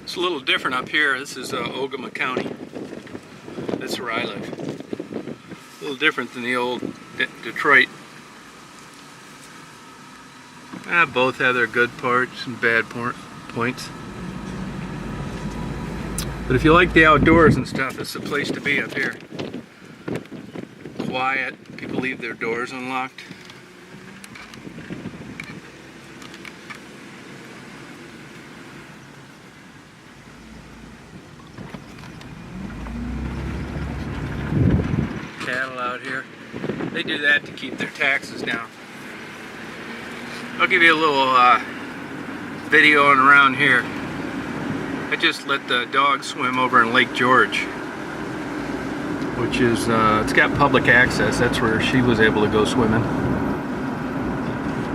It's a little different up here. This is Ogama County. That's where I live. A little different than the old Detroit. Both have their good parts and bad points. But if you like the outdoors and stuff, it's the place to be up here. Quiet. People leave their doors unlocked. Cattle out here. They do that to keep their taxes down. I'll give you a little video on around here. I just let the dog swim over in Lake George, which is, it's got public access. That's where she was able to go swimming.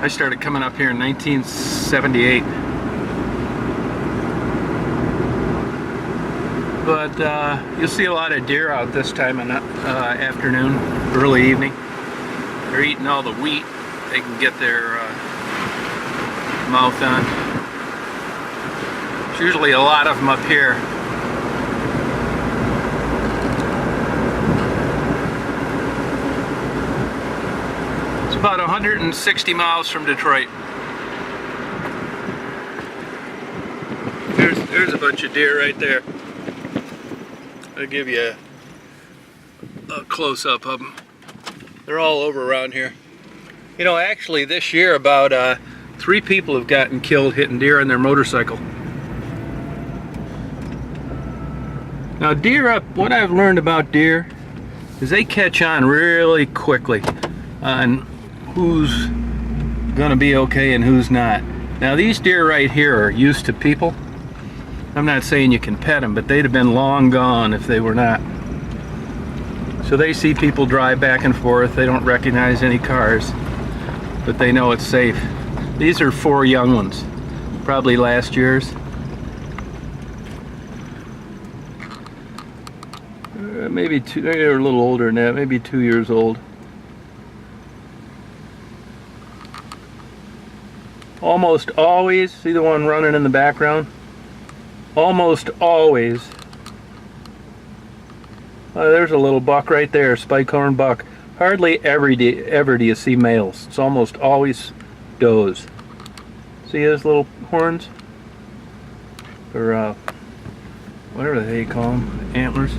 I started coming up here in 1978. But you'll see a lot of deer out this time in afternoon, early evening. They're eating all the wheat they can get their mouth on. There's usually a lot of them up here. It's about 160 miles from Detroit. There's a bunch of deer right there. I'll give you a close-up of them. They're all over around here. You know, actually this year about 3 people have gotten killed hitting deer on their motorcycle. Now deer, what I've learned about deer is they catch on really quickly on who's gonna be okay and who's not. Now these deer right here are used to people. I'm not saying you can pet them, but they'd have been long gone if they were not. So they see people drive back and forth. They don't recognize any cars, but they know it's safe. These are 4 young ones, probably last year's. Maybe 2, they're a little older than that, maybe 2 years old. Almost always, see the one running in the background? Almost always, there's a little buck right there, spike-horn buck. Hardly ever do you see males. It's almost always does. See his little horns? Or whatever they call them, antlers.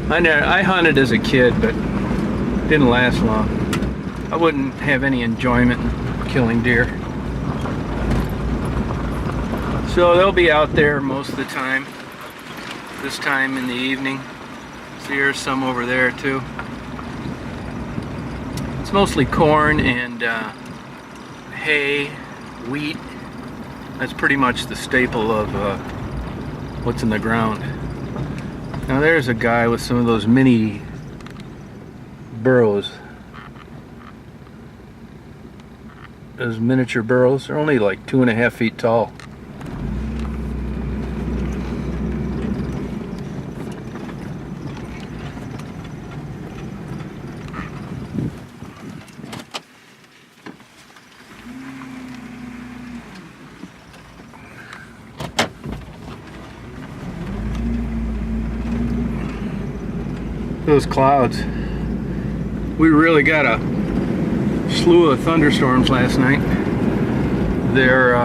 I hunted as a kid, but didn't last long. I wouldn't have any enjoyment in killing deer. So they'll be out there most of the time, this time in the evening. See, there's some over there too. It's mostly corn and hay, wheat. That's pretty much the staple of what's in the ground. Now there's a guy with some of those mini burros. Those miniature burros, they're only like 2.5 feet tall. Those clouds. We really got a slew of thunderstorms last night. They're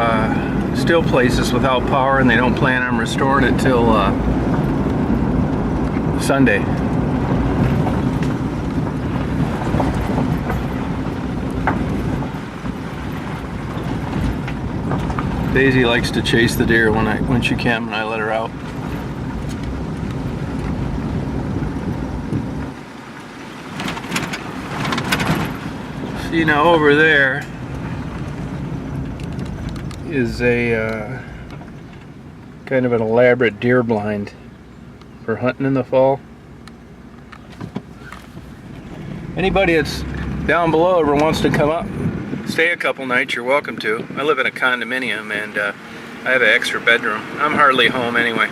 still places without power, and they don't plan on restoring it till Sunday. Daisy likes to chase the deer when she can when I let her out. See, now over there is a kind of an elaborate deer blind for hunting in the fall. Anybody that's down below ever wants to come up, stay a couple nights, you're welcome to. I live in a condominium and I have an extra bedroom. I'm hardly home anyway.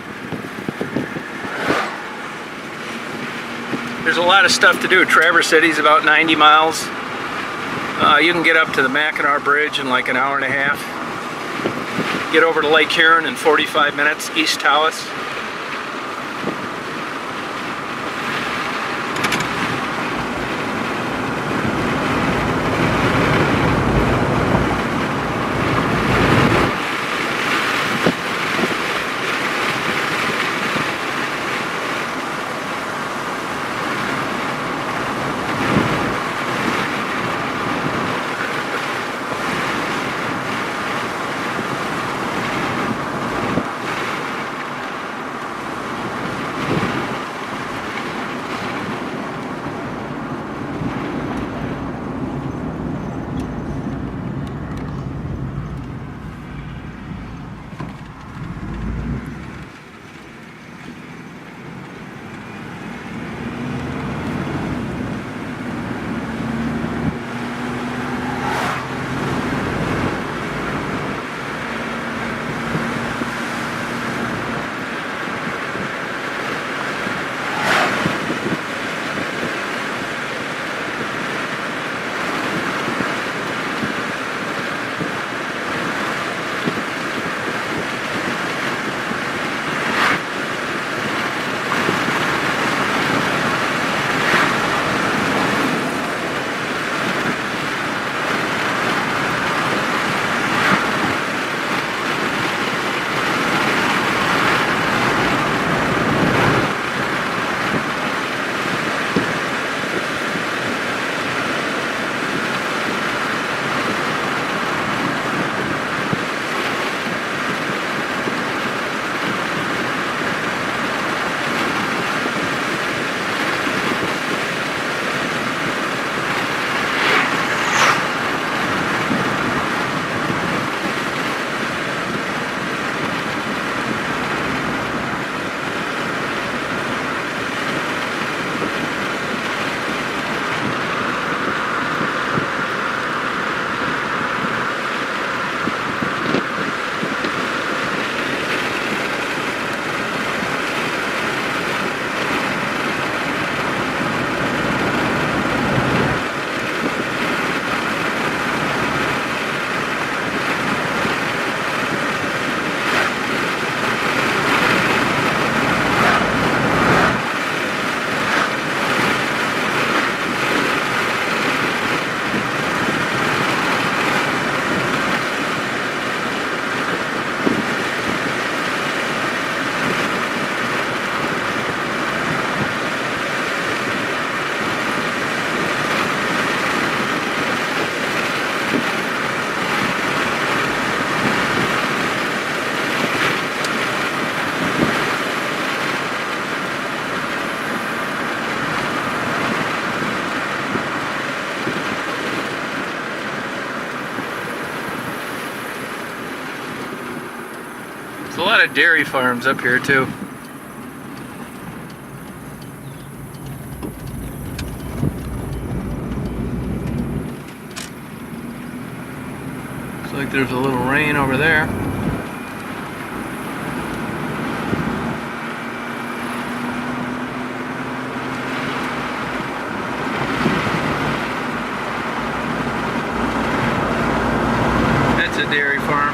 There's a lot of stuff to do. Traverse City's about 90 miles. You can get up to the Mackinac Bridge in like an hour and a half. get over to Lake Huron in 45 minutes, East Tawas. There's a lot of dairy farms up here too. Looks like there's a little rain over there. That's a dairy farm.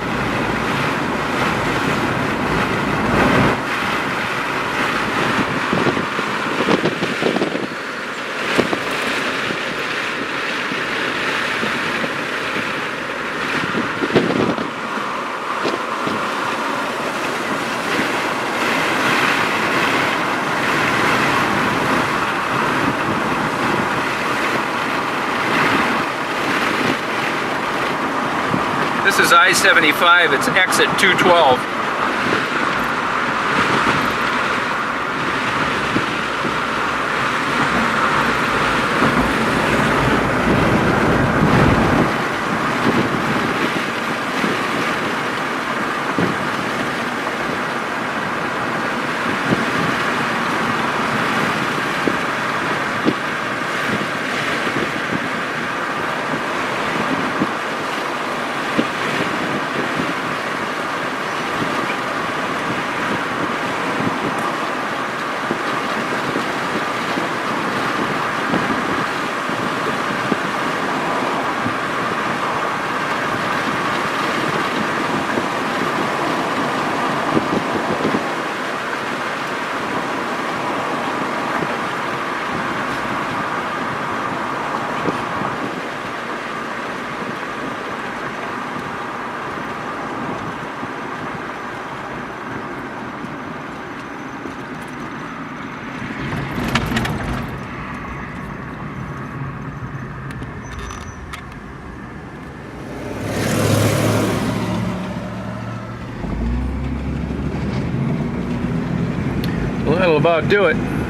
This is I-75, it's exit 212. That'll about do it.